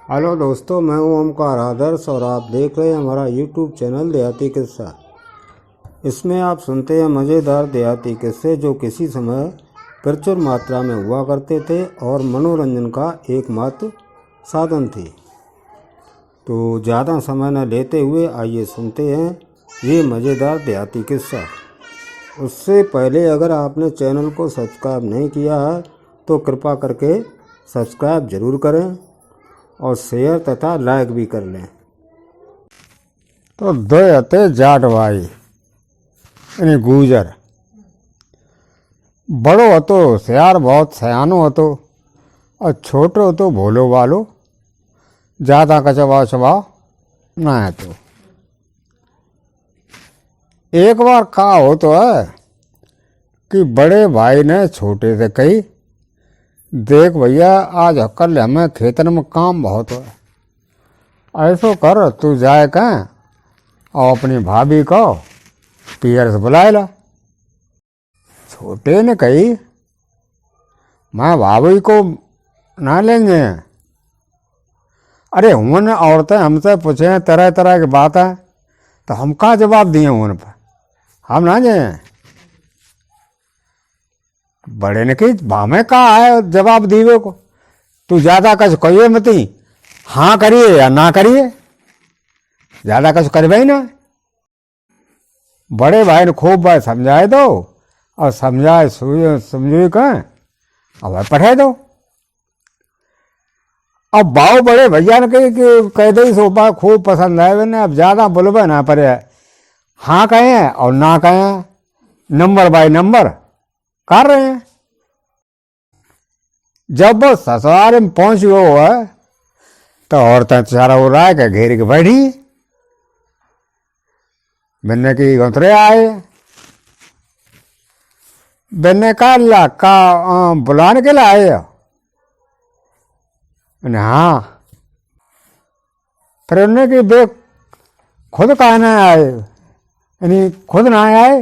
Hello दोस्तों, मैं हूं ओमकार आदर्श और आप देख रहे हैं हमारा यूट्यूब चैनल देहाती किस्सा। इसमें आप सुनते हैं मज़ेदार देहाती किस्से जो किसी समय प्रचुर मात्रा में हुआ करते थे और मनोरंजन का एकमात्र साधन थे। तो ज़्यादा समय न लेते हुए आइए सुनते हैं ये मज़ेदार देहाती किस्सा। उससे पहले अगर आपने चैनल को सब्सक्राइब नहीं किया है तो कृपा करके सब्सक्राइब ज़रूर करें और शेयर तथा लाइक भी कर लें। तो दो हते जाट भाई यानी गुजर। बड़ो हतो होशियार, बहुत सयानो हतो और छोटो हतो भोलो वालो, ज़्यादा कचवा स्वभाव ना है। तो एक बार का हो तो है कि बड़े भाई ने छोटे से कही, देख भैया आज कल हमें खेतन में काम बहुत है, ऐसो कर तू जाए कहें और अपनी भाभी को पियर से बुलाए ला। छोटे ने कही, मैं भाभी को ना लेंगे। अरे उन औरतें हमसे पूछे तरह तरह की बात है तो हम कहाँ जवाब दिए उन पर, हम ना जाए। बड़े ने कही भामे कहा है जवाब दीवे को, तू ज्यादा कुछ कहिए मती, हाँ करिए या ना करिए, ज्यादा कुछ करवे ही ना। बड़े भाई ने खूब बात समझाए दो और समझाए समझो कहें अब पढ़े दो। अब बाऊ बड़े भैया ने कही कि कह दे सोपा खूब पसंद आए मैंने, अब ज्यादा बोलबे ना पर हाँ कहें और ना कहें, नंबर बाय नंबर कर रहे हैं। जब वो ससुराल में पहुंच गयो है तो औरतें चारा हो रहा है कि घेर के बैठी। मैंने की उतरे आए, मैंने कहा का बुलाने के लिए आए हो? मैंने हाँ। फिर उन्होंने कि बे खुद कहना आए, यानी खुद ना आए?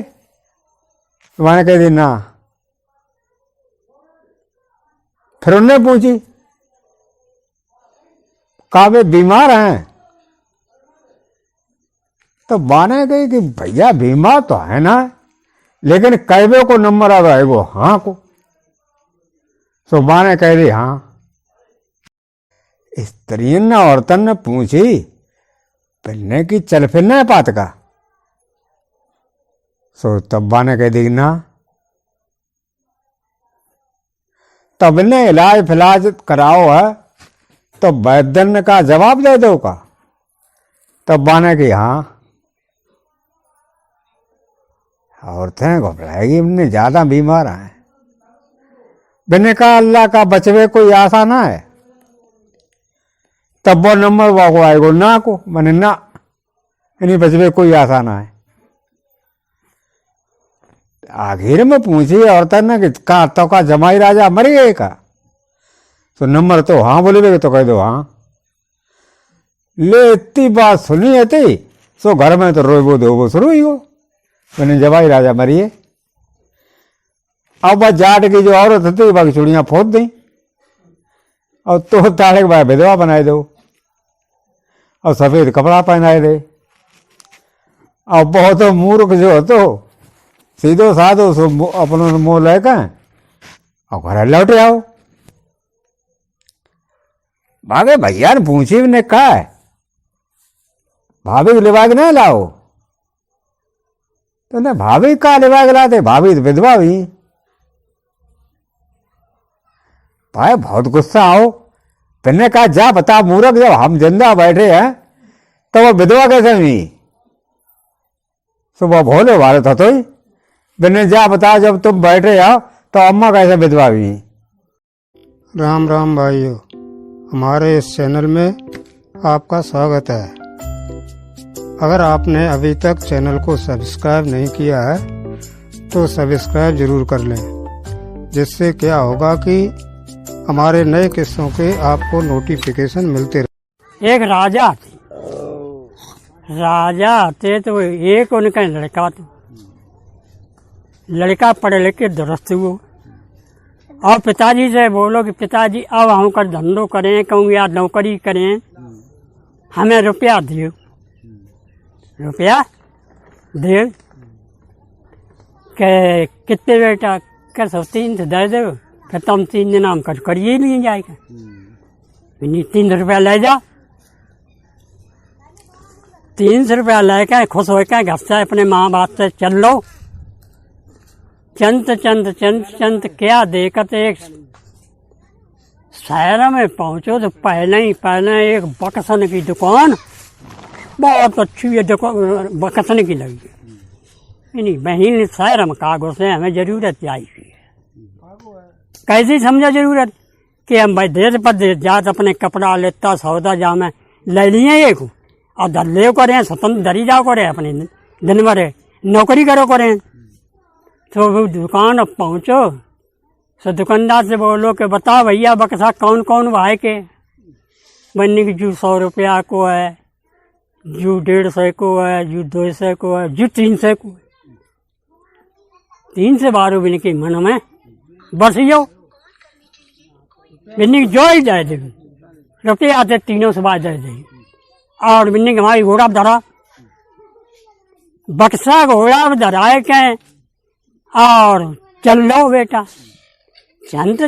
मैंने कह दी ना। फिर उन्होंने पूछी का वे बीमार हैं? तो बाने कही कि भैया बीमार तो है ना, लेकिन कैबे को नंबर आ रहा है वो हाँ को। तो बाने कह दी हाँ। स्त्रियों ने औरतन ने पूछी फिरने की चल फिरना है पात का? सो तब बाने कह दी ना। तब ने इलाज फिलाज कराओ है तो वैद्य का जवाब दे दो का? तब बाने की हाँ। औरतें घबराएगी, हमने ज्यादा बीमार हैं। मैंने कहा अल्लाह का बचवे कोई आशा ना है? तब वो नंबर वो आएगो ना को, मैंने ना यानी बचवे कोई आशा ना है। आखिर में पूछी औरतन ने कि का तो का जमाई राजा मर गए का? तो नंबर तो हाँ बोले तो कह दो हाँ। ले इतनी बात सुनी थी सो घर में तो रोबो धोबो शुरू ही हो, मैंने जमाई राजा मरिए। अब बस जाट की जो औरत थी बाकी चूड़ियां फोड़ दी और तो ताले के बाद विधवा बनाए दो और सफेद कपड़ा पहनाए दे। और बहुत मूर्ख जो हो तो सीधो साधो सो अपनों मुंह लेकर और घर लौट आओ। भागे भैया ने पूछी ने कहा है भाभी को लिवा के नहीं लाओ? तो ने भाभी का लिवा के लाते, भाभी तो विधवा हुई। भाई बहुत गुस्सा आओ, तुमने कहा जा बता मूर्ख, जब हम जिंदा बैठे हैं तो वो विधवा कैसे हुई? सुबह भोले वाले था तो ही मैंने जा बता जब तुम बैठे आओ तो अम्मा कैसे विधवा हुई? राम राम भाइयों, हमारे इस चैनल में आपका स्वागत है। अगर आपने अभी तक चैनल को सब्सक्राइब नहीं किया है तो सब्सक्राइब जरूर कर लें, जिससे क्या होगा कि हमारे नए किस्सों के आपको नोटिफिकेशन मिलते रहे। एक राजा थे तो एक उनका लड़का था। लड़का पढ़े लिखे दुरुस्त हुआ, और पिताजी से बोलो कि पिताजी अब हम कर धंधो करें कहूँ या नौकरी करें, हमें रुपया दो, रुपया दे के कितने बेटा कर 3 से दे दो, फिर तुम 3 दिन हम कर करिए नहीं जाएगा, 300 रुपया ले जा। 300 रुपया लेके खुश होकर घर से अपने माँ बाप से चल लो। चंद क्या देखत एक शहर में पहुंचो तो पहले एक बकसन की दुकान, बहुत अच्छी है दुकान, बकसन की लगी। नहीं बहन शहर में कागज से हमें जरूरत चाहिए। कैसी समझा जरूरत कि हम भाई देश पर देश जात अपने कपड़ा लेता सौदा जामे ले लिए एक और धल्ले करें स्वतंत्र धरी जाओ करें अपने दिन भर नौकरी करो करें। तो वो दुकान अब पहुँचो तो दुकानदार से बोलो कि बताओ भैया बक्सा कौन कौन भाई के बनने की, जू 100 रुपया को है, जू 150 को है, जू 200 को है, जू 300 को है। 3 से 12 बिन के मन में बस जाओ बिन्नी की जो ही दे दे रुपये आते 3 से बाद दे दे। और बिन्नी की हमारी घोड़ा धरा, बक्सा घोड़ा धराए के और चल लो बेटा। चंद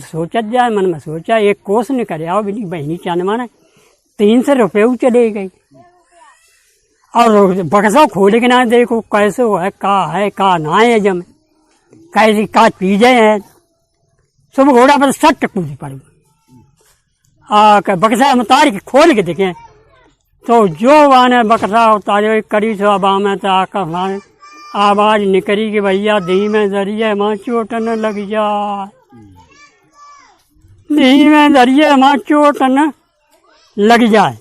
सोचत जाए मन में सोचा एक कोस नहीं करे आओ बिन्नी बहनी चान माने 300 रुपये चले गई। और बक्सा खोल के ना देखो कैसे है का ना है जम कैसी का चीजें हैं। सब घोड़ा पर सट कूदी पड़ी बक्सा हम उतार के खोल के देखें तो जो वाने बक्सा उतारे करी सो अब में तो आकर आवाज निकली कि भैया दी में जरिए माँ चोट न लग जाए, दी में जरिए माँ चोट न लग जाए।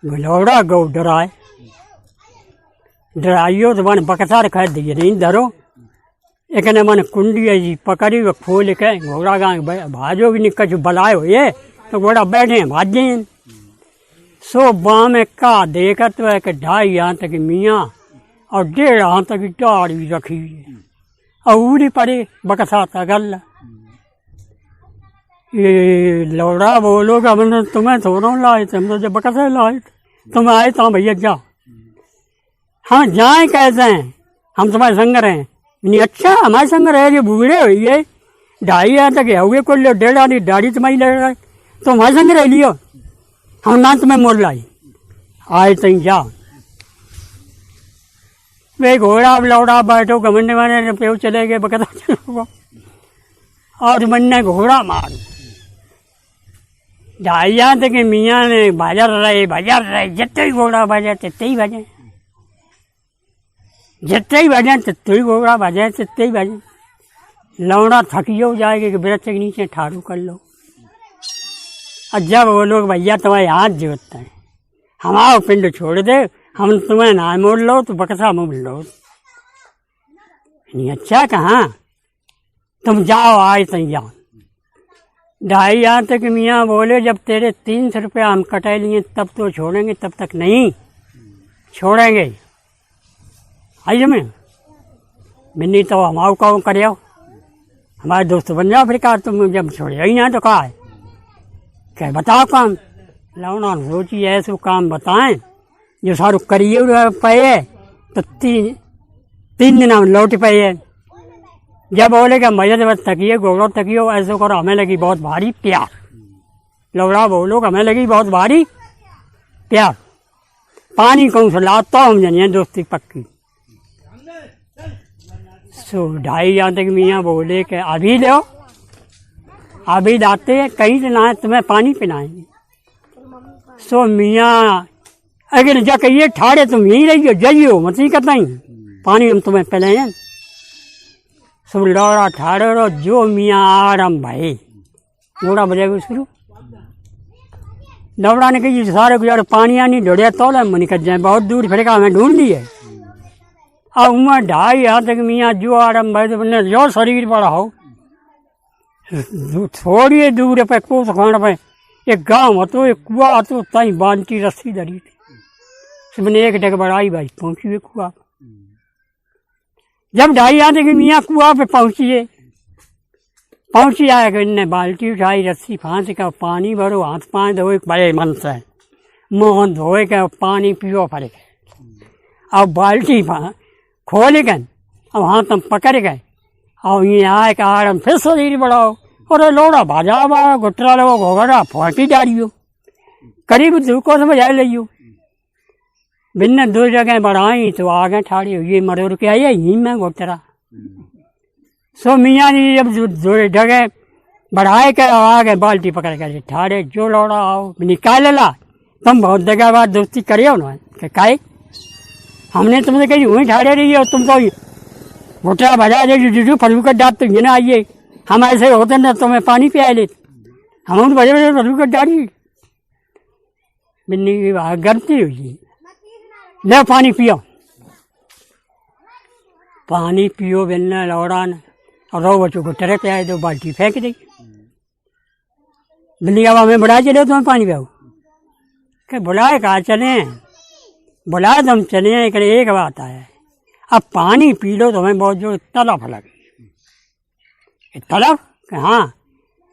गलौड़ा गौ डराइयो तो मन बक्सा रखा दिए नहीं डरो। एक ने मन कुंडी जी पकड़ी वो खोल के घोड़ा गाँव भाजो भी नहीं कछु बलाए हो ये तो घोड़ा बैठे भाजे। सो बाँ में का देखा तो एक 2.5 हाथ तक मियाँ और 1.5 हाथ तक दाढ़ी रखी है और उड़ी पड़े बक्सा तगल। ये लौड़ा बोलोगे हमने तुम्हें थोड़ा लाए थे, हम तो जब बक्सा लाए थे तुम आए तो भैया जाओ। हम जाए कैसे हैं, हम तुम्हारे संग रहे नहीं। अच्छा हमारे संग रहे जो बूढ़े हुई है 2.5 हाथ तक हुए को लो 1.5 हाथ दाढ़ी तुम्हारी लग रहा है तो हमारे संग रह लियो, हम ना तुम्हें मोड़ लाई आए तई जाओ। वे घोड़ा लौड़ा बैठो घमंड माने पे चले गए बकता चलो और मन घोड़ा मार 2.5 हाथ के मियाँ ने बाजार रहे जितने ही घोड़ा बाजे तितते ही बाजे, जितने ही बाजे तितते ही घोड़ा बाजे तितते ही बाजे। लौड़ा थकियो जाएगा कि वृक्ष के नीचे ठाड़ू कर लो। और जब वो लोग भैया तुम्हारे हाथ जोतते हैं हमारा पिंड छोड़ दे हम तुम्हें ना मोड़ लो तो बक्सा मोड़ लो। नहीं अच्छा कहाँ तुम जाओ आए तई जाओ। 2.5 हाथ तक मियाँ बोले जब तेरे 300 रुपया हम कटे लिए तब तो छोड़ेंगे, तब तक नहीं छोड़ेंगे। आई में मिन्नी तो हमारे कौन करे हमारे दोस्त बन जाओ फिर कार तुम जब छोड़े ही ना तो कहा है क्या बताओ काम। लौना सोची ऐसे काम बताएं जो सारू करिए पे तो 3 दिन हम लौट पे। जब बोले कि मजा बस तकिए घोड़ो तकियो ऐसे करो हमें लगी बहुत भारी प्यार। लौड़ा बोलो हमें लगी बहुत भारी प्यार, पानी कौन से लाता हम जानिए दोस्ती पक्की। सो 2.5 हाथ तक मियाँ बोले कि अभी लो अभी लाते हैं कहीं से ना तुम्हें पानी पिलाएंगे। सो मियाँ अगर जा कहिए ठाड़े तुम यहीं रहिए जाइयो मत ही करता ही पानी हम तुम्हें पिलाएं। सब लौड़ा ठाड़े रहो जो मियाँ आराम भाई घोड़ा बजेगा शुरू। लौड़ा ने कही सारे गुजारे पानी आनी ढोड़िया तोले मन निकल जाए बहुत दूर फिर हमें ढूंढ लिए। अब मैं 2.5 हाथ तक मियाँ जो आराम भाई तो जो शरीर बड़ा हो थोड़ी दूर पे कोस खाने पे एक गांव હતો एक कुआ હતો तई बांधी रस्सी धरी थी सबने एक डग बढ़ाई भाई पहुंची कुआ। जब 2.5 हाथ के मियाँ कुआ पे पहुंचिए पहुंच जाएगा, इनने बाल्टी उठाई, रस्सी फांस का पानी भरो, हाथ पाँव धोए बड़े मन से, मुँह धोए के पानी पियो पड़े। अब बाल्टी खोल गए, अब हाथ में पकड़ गए, और ये आए का आड़म फिर शरीर बढ़ाओ, और लोड़ा भाजा बा गुटरा लो घोघरा फाँकी डालियो, करीब 2 कोस बजा लियो। बिन्ने 2 जगह बढ़ाई तो आगे ठाड़ी हुई मरोड़ के आई यहीं में गुटरा। सो मियाँ जी जब 2 जगह बढ़ाए के आगे बाल्टी पकड़ कर ठाड़े, जो लौड़ा आओ निकाल ला, तुम बहुत जगह बाद दोस्ती करियो ना, काहे हमने तुमसे कही वहीं ठाड़े रही हो, तुम तो घुटरा भजा दे फलू कर डाट, तो ये ना आइए, हम ऐसे होते ना तुम्हें पानी पिया लेते, हम बजे फलू कर डाली। बिन्नी की गलती हुई, ले पानी पियो, पानी पियो। बिन्ने लौड़ा ने और रो बच्चों को टरे पे आए तो बाल्टी फेंक दी। बिल्ली अब हमें बुला चले तुम्हें पानी पियाओ, क्या बुलाए कहा चले, बुलाए तुम चले, एक बात है, अब पानी पी लो तो हमें बहुत जो तलब लगे। तलब हाँ,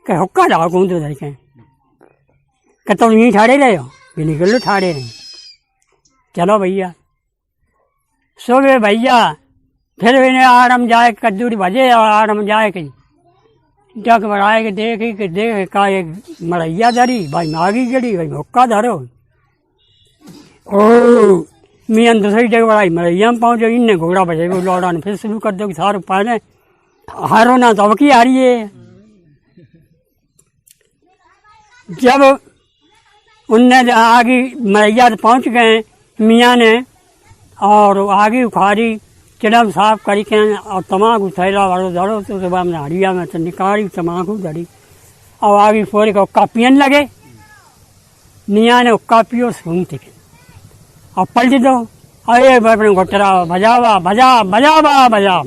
क्या हुक्का डाल कौन तो धरके, क्या तुम यहीं ठाड़े रहे हो, भी निकल लो ठाड़े रहे, चलो भैया। सो गए भैया, फिर इन्हें आराम जाए कद्दूरी भजे, और आराम जाए कहीं जग बढ़ाए के देख का एक मड़ैया धरी, भाई मागी गड़ी, भाई हुक्का धरो। ओ मियाँ दूसरी जगह बढ़ाई, मड़ैया में पहुँचो, इनने घोड़ा बजे वो लौड़ा ने फिर शुरू कर दो, सारो पहले हारो ना तो अब की हारी है। जब उनने आगे मड़ैया पहुँच गए मियाँ ने, और आगे उखाड़ी चिड़म साफ करी के, और तमाकू थैला वालो धरो, तो सुबह में हड़िया में तो निकाली तमाकू धरी, और आगे फोड़ के उक्का पियन लगे। मियाँ ने उक्का पियो, सुनते और पलट दो, अरे अपने घुटरा बजावा बजा बजावा बजा,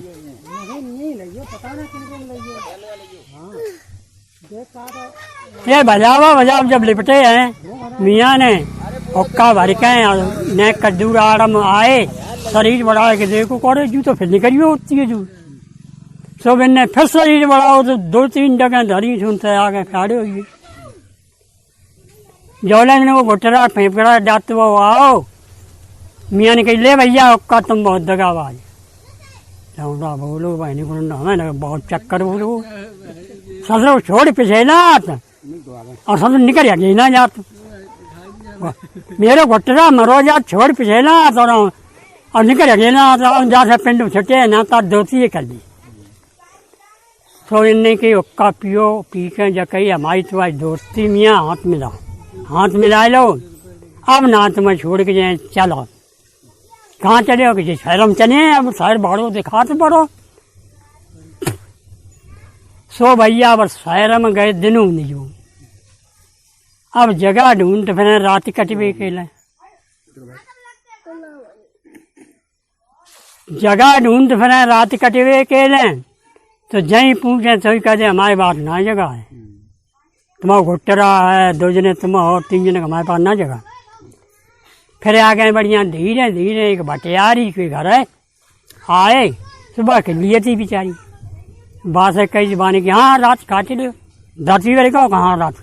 ये बजावा बजा। जब लिपटे हैं मियाँ ने हुक्का भर के, ने कद्दू आड़म आए, शरीर बढ़ा के देखो करे जू तो फिर निकलियो होती है जू। सब इनने फिर शरीर बढ़ाओ तो 2-3 जगह धरी सुनते आगे खड़े हुई। जौले ने वो घुटरा फेंकड़ा जाते वो आओ, मियाँ ने कही ले भैया हुक्का, तुम बहुत दगाबाज। लौड़ा बोलो भाई ने बहुत चक्कर बोलो, ससुर छोड़ पीछे ना और ससुर निकल गई ना जात, मेरे घुटरा मरो जात छोड़ पीछे ना और निकल गए ना, तो जहाँ से पिंड छुटे ना तो दोस्ती कर दी। तो इनने की हुक्का पियो, पी के जब कही हमारी तुम्हारी दोस्ती मियाँ हाथ मिलाओ, हाथ मिला लो, अब ना तुम्हें छोड़ के जाए, चलो कहाँ चले हो, किसी शहर में चले, अब शहर बढ़ो दिखा तो बढ़ो। सो भैया अब शहर में गए दिनों नहीं हो, अब जगह ढूंढते फिर रात कटवे के लिए, जगह ढूंढते फिर रात कटवे के लिए, तो जहीं पूछे तो ही कहते हमारे पास ना जगह है, तुम्हारा घुटरा है, 2 जने तुम और 3 जने हमारे पास ना जगह। फिर आ गए बढ़िया धीरे धीरे, एक भटियारी के घर है आए, सुबह के लिए थी बेचारी, बात है कई जबानी की, हाँ रात काट लो, धरती वाले कहो कहाँ रात।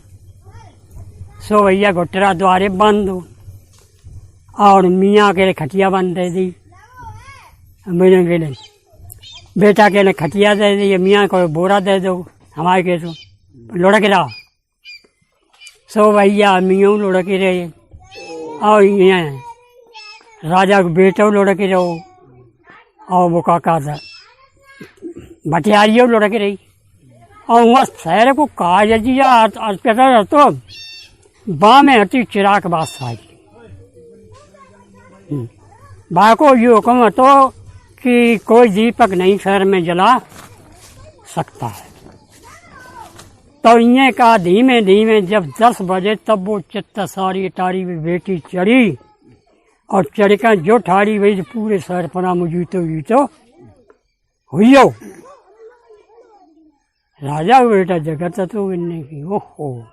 सो भैया घुटरा द्वारे बंद हो, और मियाँ के लिए खटिया बंद दे दी, मेरे के लिए बेटा के लिए खटिया दे दी, मियाँ को बोरा दे दो, हमारे के तो लुढ़क रहा। सो भैया मियाँ लुढ़क रहे, और ये राजा को बेटो लुढ़क रहो, और वो काका था भटियारियों लुढ़क रही, और वहाँ शहर को काजिया पता तो बा में हती चिराग बादशाह बा को ये हुक्म तो कि कोई दीपक नहीं शहर में जला सकता है। तो इन्हें कहा धीमे धीमे, जब 10 बजे तब वो चित्त सारी टारी में बेटी चढ़ी, और चढ़कर जो ठाड़ी वही पूरे शहर पना मुझीतो हुई हो। राजा को बेटा जगत तो इनने की, ओहो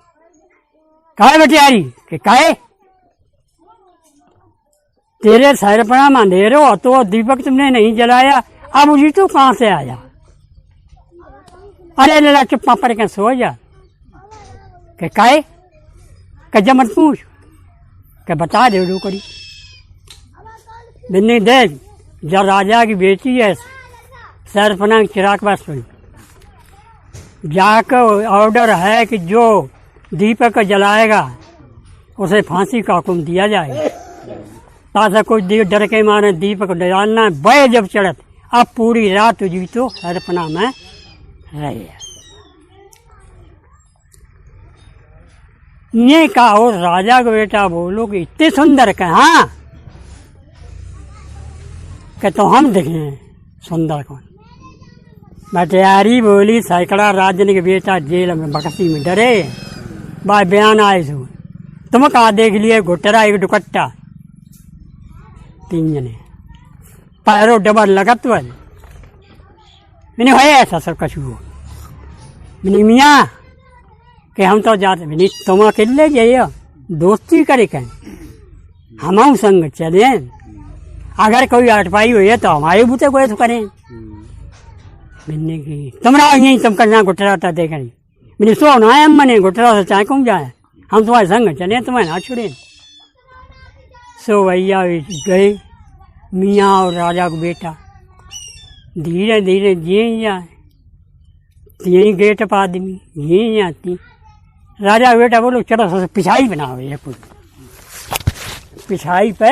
काहे बटियारी के काहे तेरे शहर पना में अंधेरो तो दीपक तुमने नहीं जलाया, अब मुझी तो कहाँ से आया। अरे लड़ा चुप्पा पर के सो जा के काहे के जमत पूछ के बता दे रू करी बिन्नी देख जब राजा की बेटी है सरपना चिराग पास जाकर ऑर्डर है कि जो दीपक जलाएगा उसे फांसी का हुक्म दिया जाएगा। ताजा कुछ डर के मारे दीपक जलाना बय जब चढ़त अब पूरी रात जी तो सरपना में रहे। ये कहा राजा का बेटा बोलो कि इतने सुंदर के हाँ कि तो हम देखे सुंदर कौन बटियारी बोली सैकड़ा राजन के बेटा जेल में बकसी में डरे बाय बयान आए सो तुम कहा देख लिए घुटरा एक दुकट्टा 3 जने पैरों डबल लगत वाले मैंने भाई ऐसा सब कछु मैंने मियाँ कि हम तो जाते मैंने तुम अकेले जाइए दोस्ती करे कहें हम संग चले अगर कोई अटपाई हुई है तो हमारे बूते को तो करें मैंने की तुम रहो यहीं तुम करना घुटरा होता देख रही मैंने सो ना है मैंने घुटरा से चाहे कौन जाए हम तुम्हारे संग चले तुम्हें ना छोड़े। सो भैया गए मियाँ और राजा को बेटा धीरे धीरे ये जाए यही गेट पर आदमी यही आती राजा बेटा बोलो चलो पिछाई बनाओ ये कुछ पिछाई पे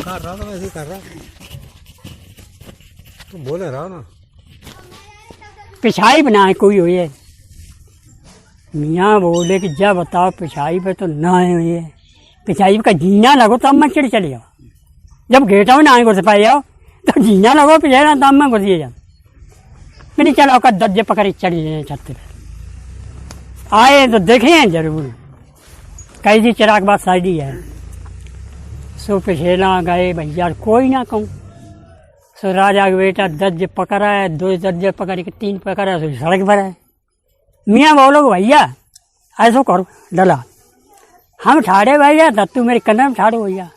कर रहा तो वैसे कर रहा तुम बोले रहा ना पिछाई बनाए कोई हुई है मियाँ बोले कि जब बताओ पिछाई पे तो ना हुई है पिछाई का जीना लगो तब मैं चिड़ चली जाओ जब गेटा में ना घुस पाए जाओ तो जीना लगो पिछाई ना तब मैं घुसिए जाओ मैंने चलो का दर्जे पकड़ी चढ़ी जाए छत पे आए तो देखे हैं जरूर कैसी चिराग बात साइडी है। सो पिछेला गए भैया कोई ना कहूँ सो राजा का बेटा दर्जे पकड़ा है 2 दर्जे पकड़ के 3 पकड़ा है सड़क पर है। मियाँ बोलो भैया ऐसो करो डला हम ठाड़े भैया तब तू मेरे कन्ने में ठाड़ो भैया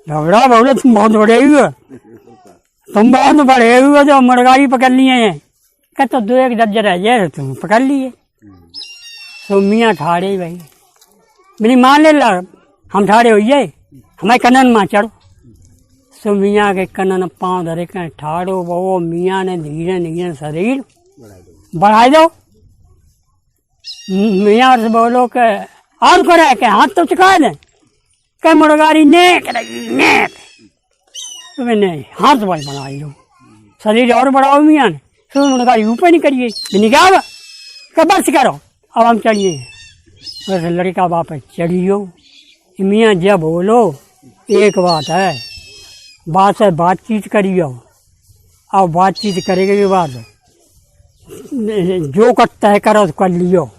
झगड़ा बोले तुम बहुत बड़े हुए तुम बहुत बड़े हुए जो मुर्गारी पकड़ लिए हैं क्या तो 2-1 दर्जे रह जाए तुम पकड़ लिए। सो मियाँ ठाड़े भाई मेरी मान ले ला हम ठाड़े हो जाए हमारे कन्नन में चढ़ो। सो मियाँ के कन्नन पाँव धरे के ठाड़ो वो मियाँ ने धीरे धीरे शरीर बढ़ा दो मियाँ से बोलो के और करे के हाथ तो चुका दे के मुर्गारी नेक नेक तो मैंने हाथ भाई बनाई दो शरीर और बढ़ाओ मियाँ ने सो मुर्गारी ऊपर नहीं करिए निकाल के बस करो अब हम चढ़िए वैसे लड़का बाप चढ़ियो मियाँ जब बोलो एक बात है बात से बातचीत करियो और बातचीत करेंगे के बाद जो कर तय करो तो कर लियो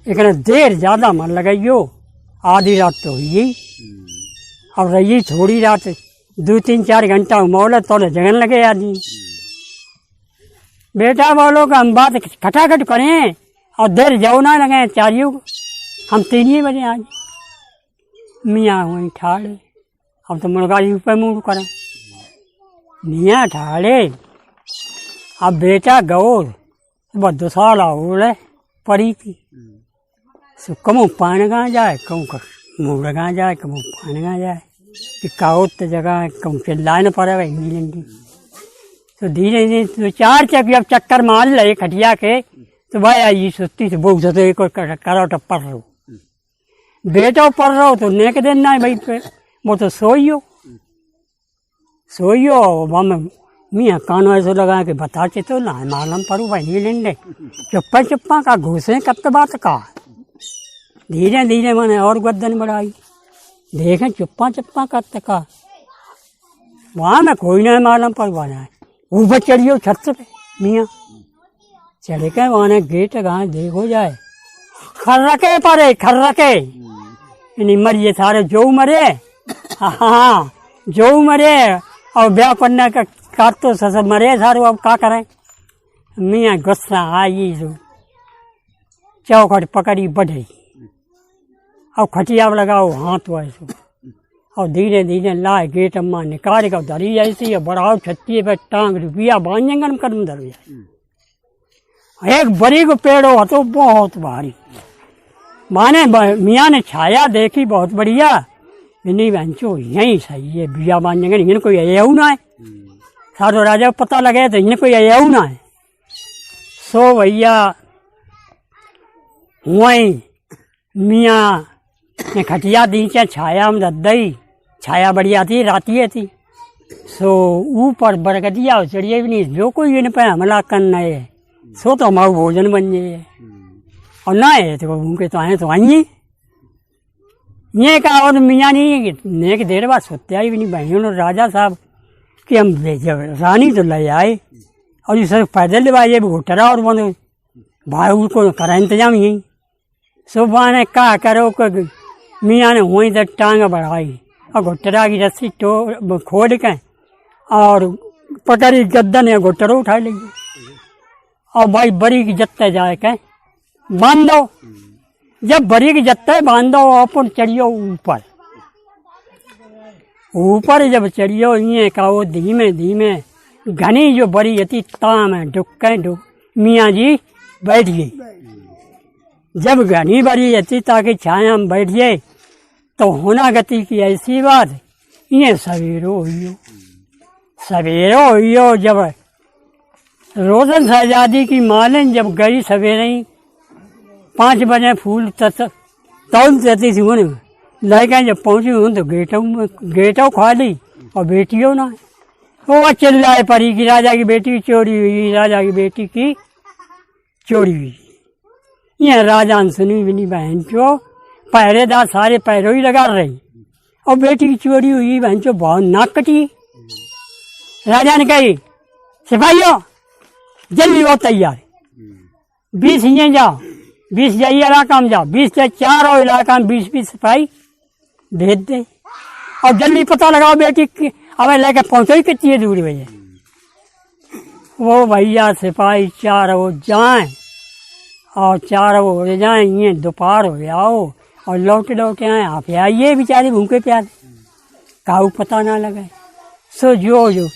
लेकिन देर ज़्यादा मन लगाइयो आधी रात तो हुई अब रही थोड़ी रात 2-3-4 घंटा मोल तो जगन लगे आदमी बेटा बोलो कि हम बात खटाखट करें और देर जाओ ना लगे चारियों हम 3 बजे आज मियाँ वहीं ठाड़े अब तो मुर्गारी ऊपर मुँह करें मियाँ ठाड़े अब बेटा गौर बस 2 साल ओले पड़ी थी सो कमो पान कहाँ जाए कहूँ मुँह कहाँ जाए कमो पान कहाँ जाए कि काउत तो जगह कहूँ चिल्लाए न पड़े भाई मिलेंगी तो धीरे धीरे 4 जब चक्कर मार ले खटिया के तो भाई आई सुस्ती से बहुत तो एक करो तो पढ़ लो बेटा पढ़ रहा हो तो नेक देना है भाई पे वो तो सोइयो हम मियाँ कानों ऐसे लगा के बताते तो ना मालूम पड़ू भाई नहीं लेंगे चुप्पा का घुसे कब तो बात का धीरे धीरे मैंने और गर्दन बढ़ाई देखें चुप्पा कब का वहाँ में कोई नहीं मालूम पड़ रहा है ऊपर चढ़ियो छत पे मियाँ चढ़े के वहाँ गेट कहाँ देखो जाए खर्रके पड़े खर्रके मरिए सारे जो मरे हाँ जो मरे और ब्याह करने का काट तो सब मरे सारे अब क्या करें। मियाँ गुस्सा आई जो चौखट पकड़ी बढ़ी और खटिया लगाओ हाथ वैसो और धीरे धीरे लाए गेट अम्मा निकाल कर धरी ऐसी और बढ़ाओ छत्ती पे टांग रुपया बांधेंगे कदम धर जाए। एक बड़ी को पेड़ हो तो बहुत भारी, माने मियाँ ने छाया देखी बहुत बढ़िया, नहीं बहनचो यही सही है, बिया बांधेंगे इन्हें कोई अयऊ ना है। सारो राजा को पता लगे तो इन्हें कोई अयऊ ना है। सो भैया वहीं मियाँ ने खटिया दी चाहे छाया में दई, छाया बढ़िया थी रातिये थी। सो ऊपर बरगदिया चढ़िए भी नहीं, जो कोई इन पे हमला करना है सो तो हमारा भोजन बन जाए, और ना है तो उनके तो आए तो आइए। ये कहा और मियाँ नहीं नेक देर बाद सोते आई भी नहीं बहन और राजा साहब कि हम रानी तो ले आए और ये सब पैदल ले घोटरा और बंद भाई उसको करा इंतजाम यही। सुबह ने कहा करो कि मियाँ ने वहीं तक टांग बढ़ाई और घोटरा की रस्सी खोल के और पकड़ी गद्दन ने घोटरो उठा लीजिए और भाई बड़ी की जत्ते जाए के बांध दो। जब बड़ी की जत्ते बांध दो अपन चढ़ियो ऊपर, ऊपर जब चढ़ियो ये का वो धीमे धीमे घनी जो बड़ी अति ताम है डुक मियाँ जी बैठ गई। जब घनी बड़ी अति ताकि छाया में बैठिए तो होना गति की ऐसी बात ये सवेरो हुई जब रोशन शहजादी की मालिन जब गई सवेरे 5 बजे फूल तौल देती थी उन्हें लड़का जब पहुंची हूँ तो गेटों खाली और बेटियों ना वो चिल्लाए परी की राजा की बेटी की चोरी हुई, राजा की बेटी की चोरी हुई। ये राजा ने सुनी भी नहीं बहन चो, पहरेदार सारे पैरों ही लगा रही और बेटी की चोरी हुई बहन चो बहुत नाक कटी। राजा ने कही सिपाहियों जल्दी हो तैयार, 20 ये जाओ, 20 जाइए इलाका में जाओ, 20 से 4 और इलाका में 20 सिपाही भेज दे और जल्दी पता लगाओ बेटी की अब लेके पहुंचो ही कितनी दूरी भैया। वो भैया सिपाही 4 हो जाए और 4 हो जाए ये दोपहर हो जाओ और लौटे आए आप आइए बेचारे भूखे प्यारे काऊ पता ना लगे। सो जो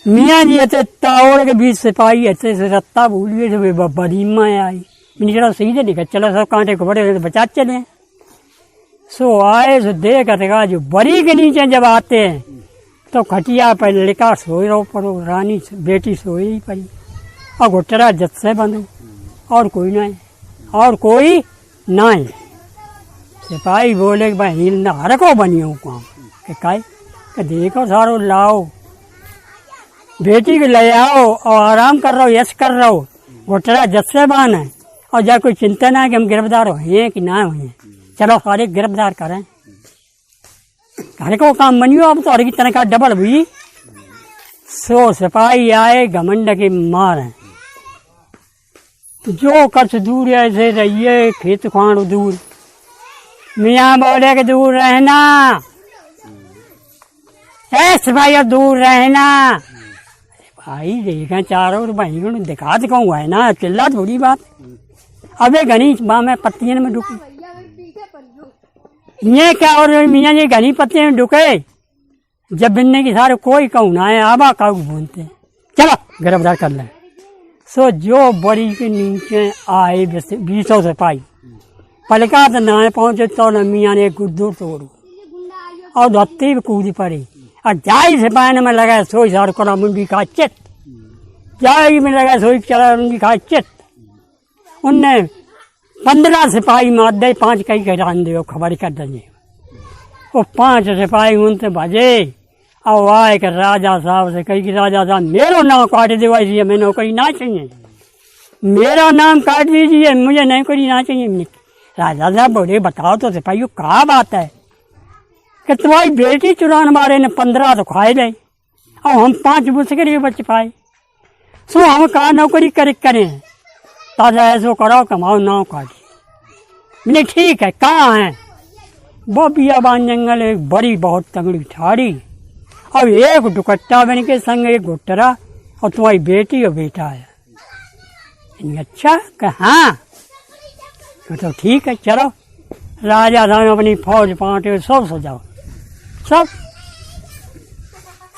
मियाँ जी ऐसे तावड़ के 20 सिपाही ऐसे से रत्ता भूलिए तो बदीमा आई मैंने चलो सीधे निकल चलो सब कांटे को बड़े तो बचा चले। सो आए सो देख रहा जो बड़ी के नीचे जब आते हैं तो खटिया पर लड़का सोए रहो पड़ो, रानी बेटी सोए ही पड़ी और घुटरा जत से बंधो और कोई ना है, और कोई ना है। सिपाही बोले कि भाई नहर को बनी हूँ काम के देखो सारो लाओ बेटी को ले आओ और आराम कर रहा हो, यश कर रहा हो, घुटरा जत से बान है और जा कोई चिंता ना है कि हम गिरफ्तार हुए कि ना हुए, चलो सारे गिरफ्तार करें। घर को काम बनियो अब तो हर की तनख्वाह डबल हुई। सो सिपाही आए घमंड के मार है जो कच दूर ऐसे रहिए खेत खाण दूर, मियाँ बोले के दूर रहना, सिपाही दूर रहना। भाई देखा चारों भाई दिखा दिखाऊँ है ना, चिल्ला थोड़ी बात। अबे घनी में पत्तियों में डूबी ये क्या और मियाँ जी घनी पत्तियों में डुके जब बिन्ने की सारे कोई कहूँ ना है आबा काऊ बोलते चलो गिरफ्तार कर लें। सो जो बड़ी के नीचे आए 20 सिपाही पलका तो ना पहुंचे तो न मियाँ ने गुद्दूर तोड़ू और धत्ती भी कूदी पड़ी और जाई सिपाही में लगा सोई सार कोना मुंडी का चित जाएगी में लगा सोई चला मुंडी का चित। उनने 15 सिपाही मार दे 5 कई कहरान दे खबर कर देंगे। वो 5 सिपाही उनसे भजे और आए कर राजा साहब से कही कि राजा साहब मेरा नाम काट दीजिए, मैं नौकरी ना चाहिए, मेरा नाम काट दीजिए, मुझे नौकरी ना चाहिए। राजा साहब बोले बताओ तो सिपाहियों क्या बात है कि तुम्हारी बेटी चुराने वाले ने 15 तो खाए गए और हम 5 मुझसे बच पाए। सो हम कहा नौकरी करें ताजा ऐसो करो कमाओ नाव काटी। मैंने ठीक है कहाँ है वो बियाबान जंगल एक बड़ी बहुत तगड़ी ठाड़ी और एक दुकट्टा बन के संग एक घुटरा और तुम्हारी बेटी और बेटा है। अच्छा हाँ तो ठीक है चलो। राजा साहब अपनी फौज पाटे सब सजाओ सब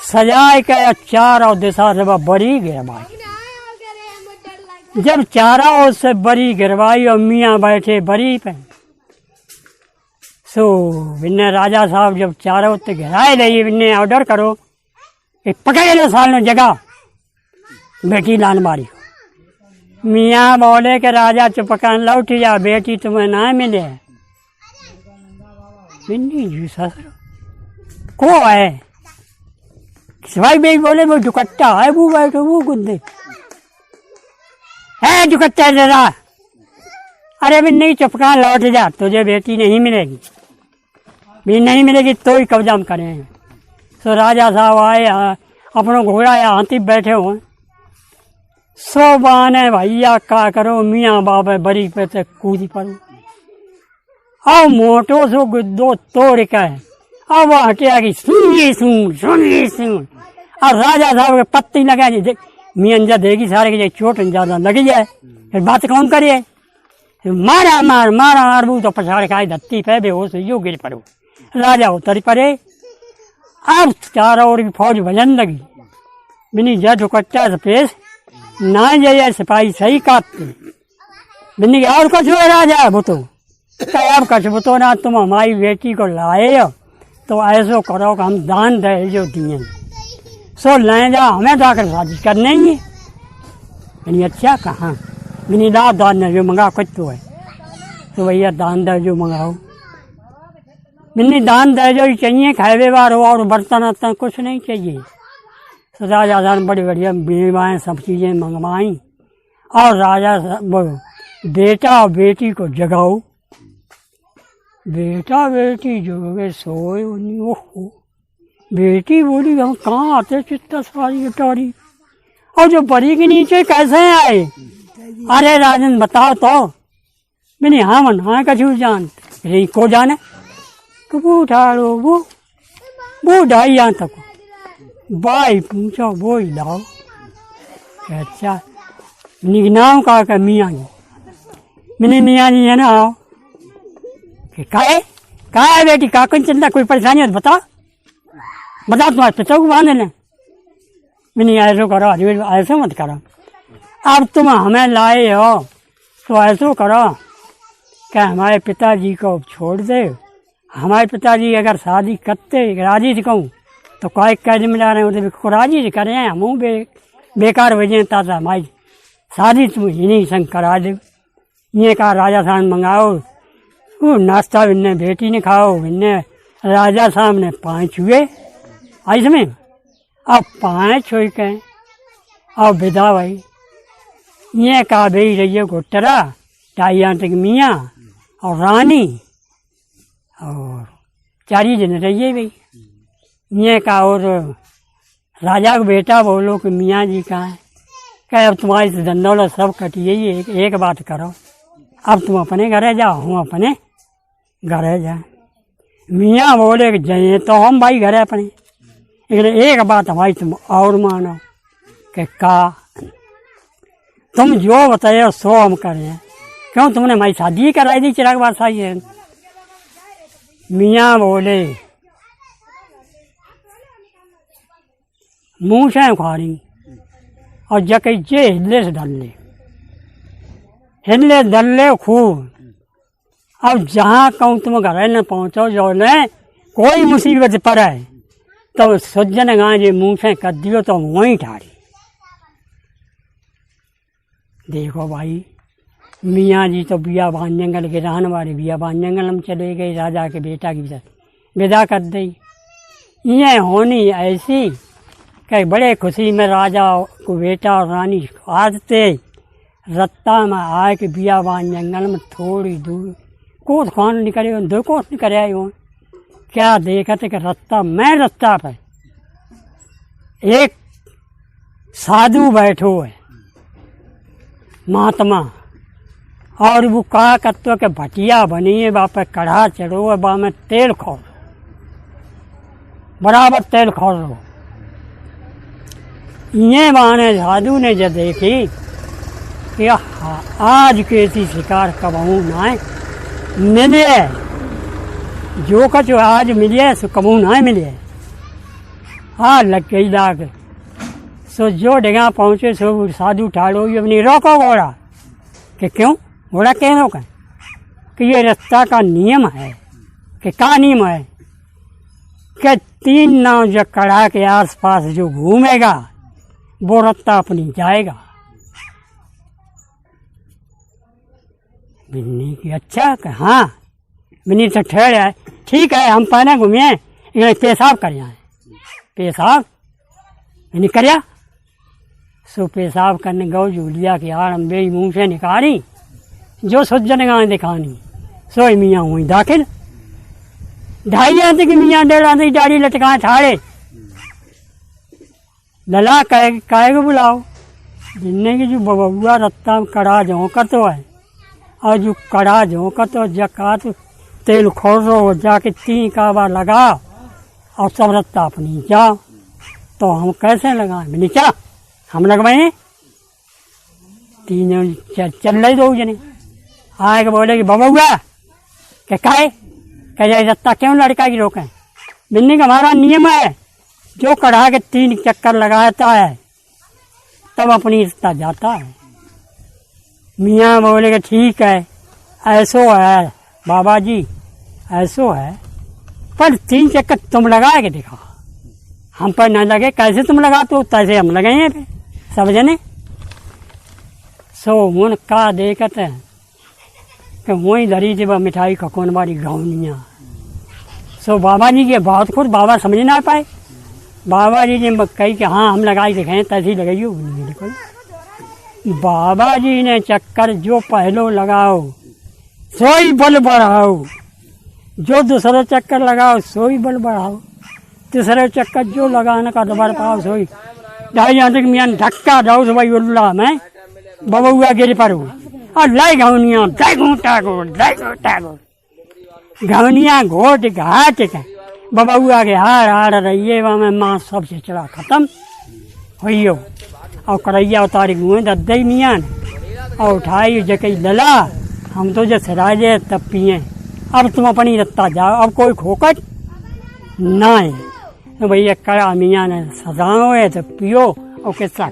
सजाए के चारों दिशा से बड़ी गिरवाई। जब चारों से बड़ी गिरवाई और मियाँ बैठे बड़ी पे, सो बिन्ने राजा साहब जब चारों ते गिराए रही, बिन्ने ऑर्डर करो कि पकड़े लो साल ने जगह बेटी लान मारी। मियाँ बोले के राजा चुप कर लौट जा, बेटी तुम्हें ना मिले। बिन्नी जी ससुर को है सिवाई भाई बोले वो दुकट्टा है, वो बैठो वो गुद्दे है दुकट्टा जरा। अरे बिन्नी चुप कर लौट जा, तुझे बेटी नहीं मिलेगी, भी नहीं मिलेगी तो ही कब्जा करें। तो राजा साहब आए, अपनों घोड़ा या हाथी बैठे हुए, सो बहाने भैया का करो, मियाँ बाबे बड़ी पे से कूदी पड़ो। अब मोटो सो गुद्दो तोड़ के अब हटिया की सुन। और राजा साहब के पत्ती लगा जी मियाँ देगी सारे के चोट ज्यादा लगी जाए, फिर बात कौन करे। मारा वो तो पछाड़ खाए धत्ती पे बेहोश यो गिर पड़ो। राजा उतर पड़े। अब चारों ओर की फौज भजन लगी। बिनी जज कच्चा से पेश ना जाइए, सिपाही सही काटते। बिन्नी और कुछ हो राजा वो तो अब कछ तो ना, तुम हमारी बेटी को लाए हो तो ऐसो करो कि हम दान दे जो दिए, सो ले जा, हमें जाकर शादी करने ही। बिनी अच्छा कहाँ, बिनी ला दान जो मंगा कुछ तो है, तो भैया दान दे जो मंगाओ। बिन्नी दान दे जो चाहिए, खाए बार हो और बर्तन वर्तन कुछ नहीं चाहिए। तो राजा साहब बड़ी बढ़िया बीमाएँ सब चीज़ें मंगवाई और राजा बेटा और बेटी को जगाओ। बेटा बेटी जो गए सोए नहीं। ओहो, बेटी बोली हम कहाँ आते चित्ता सारी उतारी, और जो परी के नीचे कैसे आए। अरे राजन बताओ तो। मैंने हाँ मन हाँ कछू जान रही को जाने तो वो उठाड़ो वो ढाई यहाँ तक भाई पूछो वो ही लाओ। अच्छा निगनाओं का मियाँ जी, मैंने मियाँ जी है ना आओ का है बेटी का कोई चिंता कोई परेशानी है तो बताओ तुम्हारे पिता को बांध लें। मैंने ऐसो करो हजूर ऐसे मत करो, अब तुम हमें लाए हो तो ऐसो करो कि हमारे पिताजी को छोड़ दे। हमारे पिताजी अगर शादी करते राजी से कहूँ तो कोई कैद मिला रहे होते को राजी से करें, हम बेकार वजह ताता हमारी शादी तुम इन्हीं संग करा दे। ये कहा राजा साहब मंगाओ, वो नाश्ता बिन्ने बेटी ने खाओ, बिन्ने राजा साहब ने 5 हुए इसमें। अब 5 हो के अब विदा भाई ये कहा भाई रही गोटरा टाइया तक मियाँ और रानी और 4 जन रहिए भाई। ये कहा और राजा का बेटा बोलो कि मियाँ जी कहाँ है। कहे अब तुम्हारी तो धंधौलत सब कटी है, एक बात करो अब तुम अपने घरे जाओ, हम अपने घरे जाए। मियाँ बोले कि जाइए तो हम भाई घरे अपने, लेकिन एक बात हमारी तुम और मानो कि का तुम जो बताए सो हम करें। क्यों तुमने हमारी शादी कराई दी चिराग बात सही है। मियाँ बोले मुँह से उखाड़ी और जके जे हिले से हिले डल ले खूब। अब जहाँ कहूँ तुम घर न पहुँचो जो ने कोई मुसीबत पड़े तो सज्जन गाँव मुँह से कर दियो तो वहीं ठाड़ी। देखो भाई मियाँ जी तो बियाबान जंगल के रहने वाले, बियाबान जंगल हम चले गए, राजा के बेटा की विदा कर दी। ये होनी ऐसी कि बड़े खुशी में राजा को बेटा और रानी आते रत्ता में आए कि बियाबान जंगल में थोड़ी दूर कोस खान निकले, 2 कोस निकल आए हो। क्या देखा थे कि रत्ता पर एक साधु बैठो है महात्मा, और वो कहा करते के भटिया बनी है, वहाँ पे कढ़ा चढ़ो है, वहाँ में तेल खोल बराबर तेल खोल लो। ये बहाने साधु ने जब देखी कि आज कैसी शिकार कबहू ना मिले, जो कछु आज मिले सो कबू ना मिले। हाँ लग गई दाग। सो जो जगह पहुँचे सो साधु ठाड़ो ये अपनी रोको घोड़ा कि क्यों घोड़ा क्यों रोका कि ये रास्ता का नियम है कि क्या नियम है कि 3 नाव जो कड़ा के आसपास जो घूमेगा वो रास्ता अपनी जाएगा। बिन्नी की अच्छा कि हाँ बिन्नी तो ठहर है ठीक है हम पहले घूमिए पेशाब कर आए। पेशाब बिन्नी करया सो पेशाब करने गौ जूलिया की आड़ अम्बे मुँह से निकाली जो सज्जन गाँव दिखानी सो मियाँ हुई दाखिल। 2.5 आते कि मियाँ 1.5 आते दाढ़ी लटकाए ठाड़े लला कहे को बुलाओ जिनने की जो बबुआ रत्ता कड़ा झोंका तो है और जो कड़ा झोंका तो जका तो तेल खोरो जाके 3 का बार लगा और सब रत्ता अपनी जाओ। तो हम कैसे लगाए नीचा हम लगवाए 3 चल रहे 2 जने आए के बोले कि बबुआ क्या कहे रत्ता क्यों लड़का की रोके। बिन्नी का हमारा नियम है जो कढ़ा के 3 चक्कर लगाता है तब अपनी रिश्ता जाता है। मियाँ बोले कि ठीक है ऐसो है बाबा जी ऐसो है पर 3 चक्कर तुम लगा के दिखाओ हम पर न लगे कैसे तुम लगाते हो तैसे हम लगाए पे सब जने। सो मुन का देखते हैं कि वही धरी थी वह मिठाई खकोन वाली घावनियाँ। सो बाबा जी के बहुत खुद बाबा समझ ना पाए। बाबा जी ने कही कि हाँ हम लगाई दिखाएं तैसी लगाइए बिल्कुल। बाबा जी ने चक्कर जो पहलो लगाओ सोई बल बढ़ाओ जो दूसरा चक्कर लगाओ सोई बल बढ़ाओ तीसरे चक्कर जो लगाने का दोबारा पाओ सोई 2.5 आते मियाँ धक्का जाओ तो भाई उल्ला मैं बबुआ गिर पड़ू और लाई घवनिया घवनिया घोट घाट के बबुआ के हार हार रहिए वहाँ में माँ सबसे चढ़ा खत्म हो और करैया उतारी गुए दद्दई मियाँ और उठाई जकई लला हम तो जैसे राजे तब पिए अब तुम अपनी रत्ता जाओ अब कोई खोकट ना है तो भैया कड़ा मियाँ ने सजाओ है तो पियो और किस्सा